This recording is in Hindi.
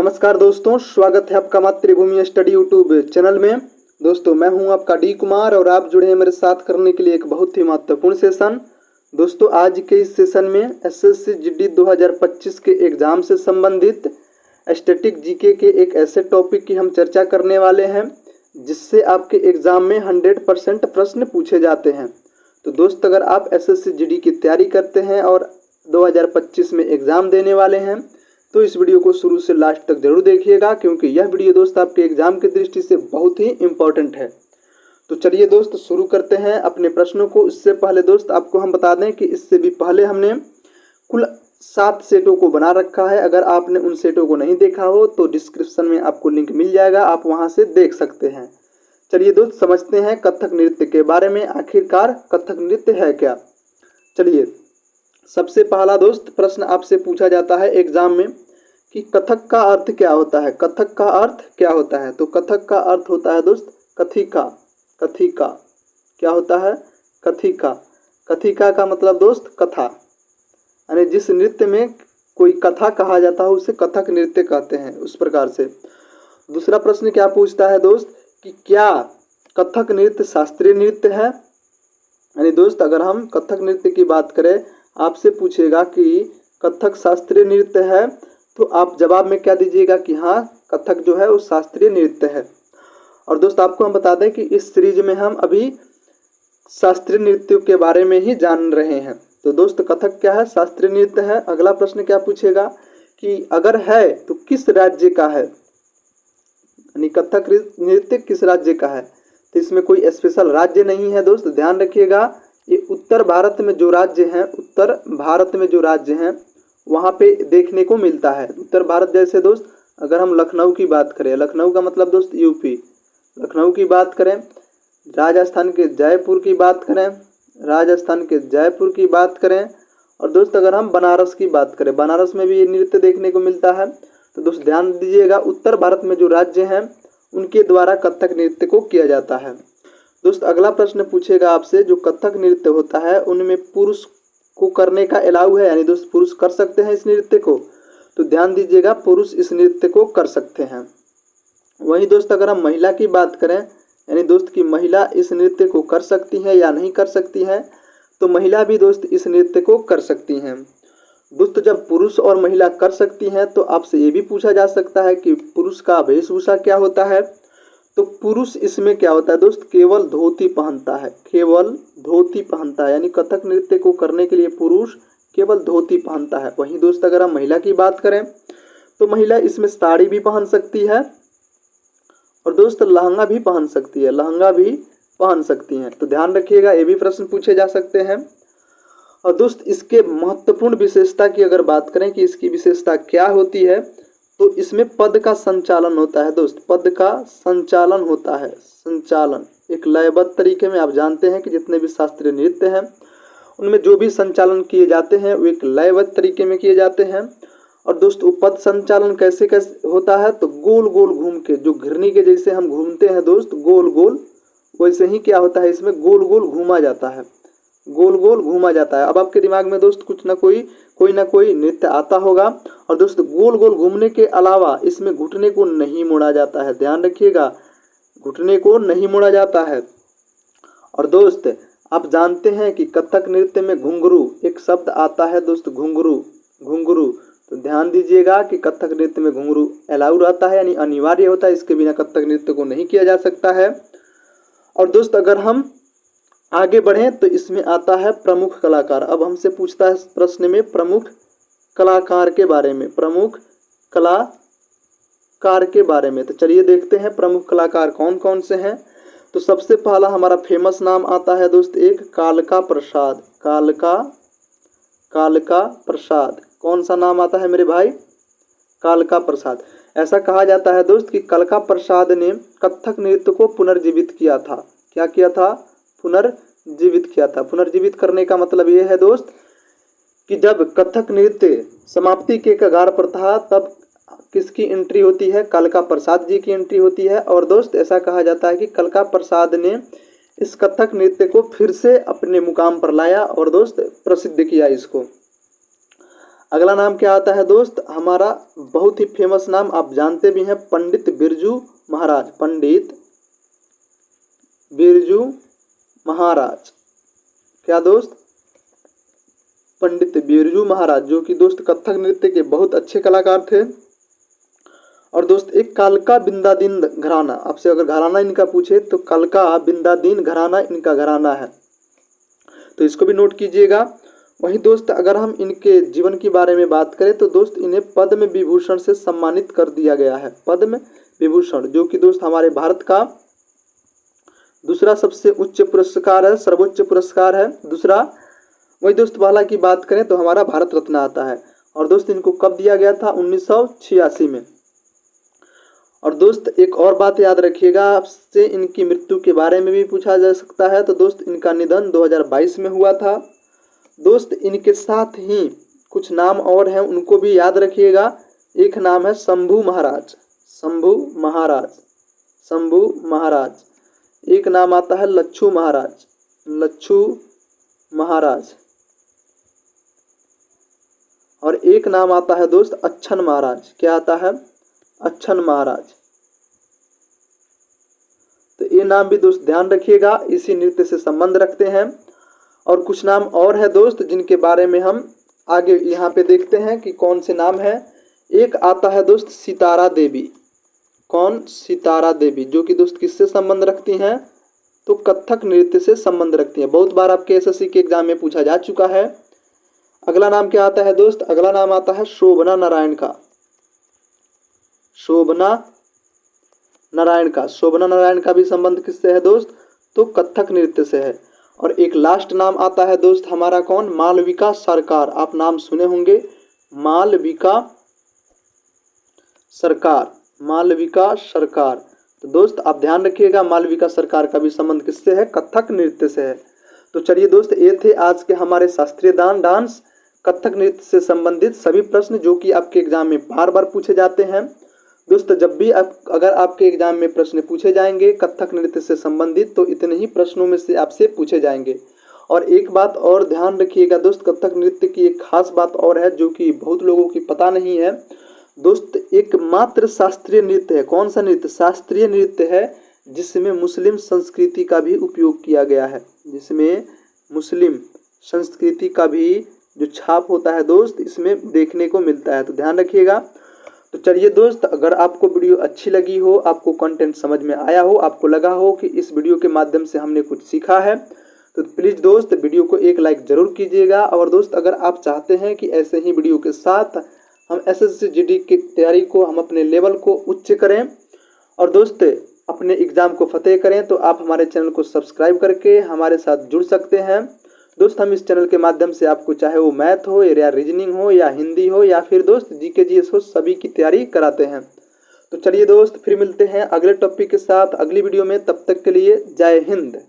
नमस्कार दोस्तों, स्वागत है आपका मातृभूमि स्टडी यूट्यूब चैनल में। दोस्तों मैं हूं आपका डी कुमार और आप जुड़े हैं मेरे साथ करने के लिए एक बहुत ही महत्वपूर्ण सेशन। दोस्तों आज के इस सेशन में एसएससी जीडी 2025 के एग्ज़ाम से संबंधित स्टैटिक जीके के एक ऐसे टॉपिक की हम चर्चा करने वाले हैं जिससे आपके एग्ज़ाम में 100% प्रश्न पूछे जाते हैं। तो दोस्त अगर आप एसएससी जीडी की तैयारी करते हैं और 2025 में एग्ज़ाम देने वाले हैं तो इस वीडियो को शुरू से लास्ट तक जरूर देखिएगा, क्योंकि यह वीडियो दोस्त आपके एग्जाम की दृष्टि से बहुत ही इम्पोर्टेंट है। तो चलिए दोस्त शुरू करते हैं अपने प्रश्नों को। इससे पहले दोस्त आपको हम बता दें कि इससे भी पहले हमने कुल 7 सेटों को बना रखा है। अगर आपने उन सेटों को नहीं देखा हो तो डिस्क्रिप्शन में आपको लिंक मिल जाएगा, आप वहां से देख सकते हैं। चलिए दोस्त समझते हैं कथक नृत्य के बारे में, आखिरकार कथक नृत्य है क्या। चलिए सबसे पहला दोस्त प्रश्न आपसे पूछा जाता है एग्जाम में कि कथक का अर्थ क्या होता है। कथक का अर्थ क्या होता है? तो कथक का अर्थ होता है दोस्त कथिका। कथिका क्या होता है? कथिका। कथिका का मतलब दोस्त कथा, यानी जिस नृत्य में कोई कथा कहा जाता है उसे कथक नृत्य कहते हैं, उस प्रकार से। दूसरा प्रश्न क्या पूछता है दोस्त कि क्या कथक नृत्य शास्त्रीय नृत्य है। यानी दोस्त अगर हम कथक नृत्य की बात करें, आपसे पूछेगा कि कथक शास्त्रीय नृत्य है, तो आप जवाब में क्या दीजिएगा कि हाँ कथक जो है वो शास्त्रीय नृत्य है। और दोस्त आपको हम बता दें कि इस सीरीज में हम अभी शास्त्रीय नृत्यों के बारे में ही जान रहे हैं। तो दोस्त कथक क्या है? शास्त्रीय नृत्य है। अगला प्रश्न क्या पूछेगा कि अगर है तो किस राज्य का है, यानी कथक नृत्य किस राज्य का है। तो इसमें कोई स्पेशल राज्य नहीं है दोस्त, ध्यान रखिएगा। ये उत्तर भारत में जो राज्य हैं, उत्तर भारत में जो राज्य हैं वहाँ पे देखने को मिलता है। उत्तर भारत जैसे दोस्त अगर हम लखनऊ की बात करें, लखनऊ का मतलब दोस्त यूपी, लखनऊ की बात करें, राजस्थान के जयपुर की बात करें, राजस्थान के जयपुर की बात करें, और दोस्त अगर हम बनारस की बात करें, बनारस में भी ये नृत्य देखने को मिलता है। तो दोस्त ध्यान दीजिएगा, उत्तर भारत में जो राज्य हैं उनके द्वारा कथक नृत्य को किया जाता है। दोस्त अगला प्रश्न पूछेगा आपसे, जो कथक नृत्य होता है उनमें पुरुष को करने का अलाउ है, यानी दोस्त पुरुष कर सकते हैं इस नृत्य को। तो ध्यान दीजिएगा, पुरुष इस नृत्य को कर सकते हैं। वहीं दोस्त अगर हम महिला की बात करें, यानी दोस्त की महिला इस नृत्य को कर सकती है या नहीं कर सकती है, तो महिला भी दोस्त इस नृत्य को कर सकती हैं। दोस्त जब पुरुष और महिला कर सकती हैं तो आपसे ये भी पूछा जा सकता है कि पुरुष का वेशभूषा क्या होता है। तो पुरुष इसमें क्या होता है दोस्त, केवल धोती पहनता है, केवल धोती पहनता है, यानी कथक नृत्य को करने के लिए पुरुष केवल धोती पहनता है। वहीं दोस्त अगर हम महिला की बात करें तो महिला इसमें साड़ी भी पहन सकती है और दोस्त लहंगा भी पहन सकती है, लहंगा भी पहन सकती हैं। तो ध्यान रखिएगा, ये भी प्रश्न पूछे जा सकते हैं। और दोस्त इसके महत्वपूर्ण विशेषता की अगर बात करें कि इसकी विशेषता क्या होती है, तो इसमें पद का संचालन होता है दोस्त, पद का संचालन होता है। संचालन एक लयबद्ध तरीके में, आप जानते हैं कि जितने भी शास्त्रीय नृत्य हैं उनमें जो भी संचालन किए जाते हैं वो एक लयबद्ध तरीके में किए जाते हैं। और दोस्त वो पद संचालन कैसे कैसे होता है, तो गोल गोल घूम के, जो घिरनी के जैसे हम घूमते हैं दोस्त गोल गोल, वैसे ही क्या होता है इसमें गोल गोल घूमा जाता है, गोल गोल घूमा जाता है। अब आपके दिमाग में दोस्त कुछ ना कोई नृत्य आता होगा। और दोस्त गोल गोल घूमने के अलावा इसमें घुटने को नहीं मोड़ा जाता है, ध्यान रखिएगा, घुटने को नहीं मोड़ा जाता है। और दोस्त आप जानते हैं कि कथक नृत्य में घुंघरू एक शब्द आता है दोस्त, घुंघरू, घुंघरू। तो ध्यान दीजिएगा कि कथक नृत्य में घुंघरू अलाउ रहता है, यानी अनिवार्य होता है, इसके बिना कथक नृत्य को नहीं किया जा सकता है। और दोस्त अगर हम आगे बढ़ें तो इसमें आता है प्रमुख कलाकार। अब हमसे पूछता है प्रश्न में प्रमुख कलाकार के बारे में, प्रमुख कलाकार के बारे में। तो चलिए देखते हैं प्रमुख कलाकार कौन कौन से हैं। तो सबसे पहला हमारा फेमस नाम आता है दोस्त एक कालका प्रसाद, कालका प्रसाद। कौन सा नाम आता है मेरे भाई? कालका प्रसाद। ऐसा कहा जाता है दोस्त कि कालका प्रसाद ने कथक नृत्य को पुनर्जीवित किया था। क्या किया था? पुनर्जीवित किया था। पुनर्जीवित करने का मतलब ये है दोस्त कि जब कथक नृत्य समाप्ति के कगार पर था तब किसकी एंट्री होती है? कालका प्रसाद जी की एंट्री होती है। और दोस्त ऐसा कहा जाता है कि कालका प्रसाद ने इस कथक नृत्य को फिर से अपने मुकाम पर लाया और दोस्त प्रसिद्ध किया इसको। अगला नाम क्या आता है दोस्त, हमारा बहुत ही फेमस नाम, आप जानते भी हैं, पंडित बिरजू महाराज। पंडित बिरजू महाराज, क्या दोस्त, पंडित बिरजू महाराज, जो कि दोस्त कथक नृत्य के बहुत अच्छे कलाकार थे। और दोस्त एक कालका बिंदादीन घराना, आपसे अगर घराना इनका पूछे तो कालका बिंदादीन घराना इनका घराना है, तो इसको भी नोट कीजिएगा। वहीं दोस्त अगर हम इनके जीवन के बारे में बात करें तो दोस्त इन्हें पद्म विभूषण से सम्मानित कर दिया गया है। पद्म विभूषण, जो कि दोस्त हमारे भारत का दूसरा सबसे उच्च पुरस्कार है, सर्वोच्च पुरस्कार है दूसरा। वही दोस्त पहला की बात करें तो हमारा भारत रत्न आता है। और दोस्त इनको कब दिया गया था, 1986 में। और दोस्त एक और बात याद रखिएगा, आपसे इनकी मृत्यु के बारे में भी पूछा जा सकता है। तो दोस्त इनका निधन 2022 में हुआ था। दोस्त इनके साथ ही कुछ नाम और हैं, उनको भी याद रखिएगा। एक नाम है शंभू महाराज, शंभू महाराज, शंभू महाराज। एक नाम आता है लच्छू महाराज, लच्छू महाराज। और एक नाम आता है दोस्त अच्छन महाराज, क्या आता है, अच्छन महाराज। तो ये नाम भी दोस्त ध्यान रखिएगा, इसी नृत्य से संबंध रखते हैं। और कुछ नाम और है दोस्त जिनके बारे में हम आगे यहाँ पे देखते हैं कि कौन से नाम है। एक आता है दोस्त सितारा देवी, कौन, सितारा देवी, जो कि दोस्त किससे संबंध रखती हैं, तो कथक नृत्य से संबंध रखती हैं। बहुत बार आपके एसएससी के एग्जाम में पूछा जा चुका है। अगला नाम क्या आता है दोस्त, अगला नाम आता है शोभना नारायण का, शोभना नारायण का। शोभना नारायण का भी संबंध किससे है दोस्त, तो कथक नृत्य से है। और एक लास्ट नाम आता है दोस्त हमारा कौन, मालविका सरकार। आप नाम सुने होंगे, मालविका सरकार, मालविका सरकार। तो दोस्त आप ध्यान रखिएगा, मालविका सरकार का भी संबंध किससे है, कथक नृत्य से है। तो चलिए दोस्त, ये थे आज के हमारे शास्त्रीय डांस कथक नृत्य से संबंधित सभी प्रश्न जो कि आपके एग्जाम में बार बार पूछे जाते हैं। दोस्त जब भी अगर आपके एग्जाम में प्रश्न पूछे जाएंगे कथक नृत्य से संबंधित, तो इतने ही प्रश्नों में से आपसे पूछे जाएंगे। और एक बात और ध्यान रखिएगा दोस्त, कथक नृत्य की एक खास बात और है जो कि बहुत लोगों की पता नहीं है दोस्त। एकमात्र शास्त्रीय नृत्य है, कौन सा नृत्य, शास्त्रीय नृत्य है जिसमें मुस्लिम संस्कृति का भी उपयोग किया गया है, जिसमें मुस्लिम संस्कृति का भी जो छाप होता है दोस्त इसमें देखने को मिलता है। तो ध्यान रखिएगा। तो चलिए दोस्त, अगर आपको वीडियो अच्छी लगी हो, आपको कंटेंट समझ में आया हो, आपको लगा हो कि इस वीडियो के माध्यम से हमने कुछ सीखा है, तो प्लीज़ दोस्त वीडियो को एक लाइक ज़रूर कीजिएगा। और दोस्त अगर आप चाहते हैं कि ऐसे ही वीडियो के साथ हम एसएससी जीडी की तैयारी को, हम अपने लेवल को उच्च करें और दोस्त अपने एग्ज़ाम को फतेह करें, तो आप हमारे चैनल को सब्सक्राइब करके हमारे साथ जुड़ सकते हैं। दोस्त हम इस चैनल के माध्यम से आपको चाहे वो मैथ हो या रीजनिंग हो या हिंदी हो या फिर दोस्त जीके जीएस हो, सभी की तैयारी कराते हैं। तो चलिए दोस्त, फिर मिलते हैं अगले टॉपिक के साथ अगली वीडियो में। तब तक के लिए जय हिंद।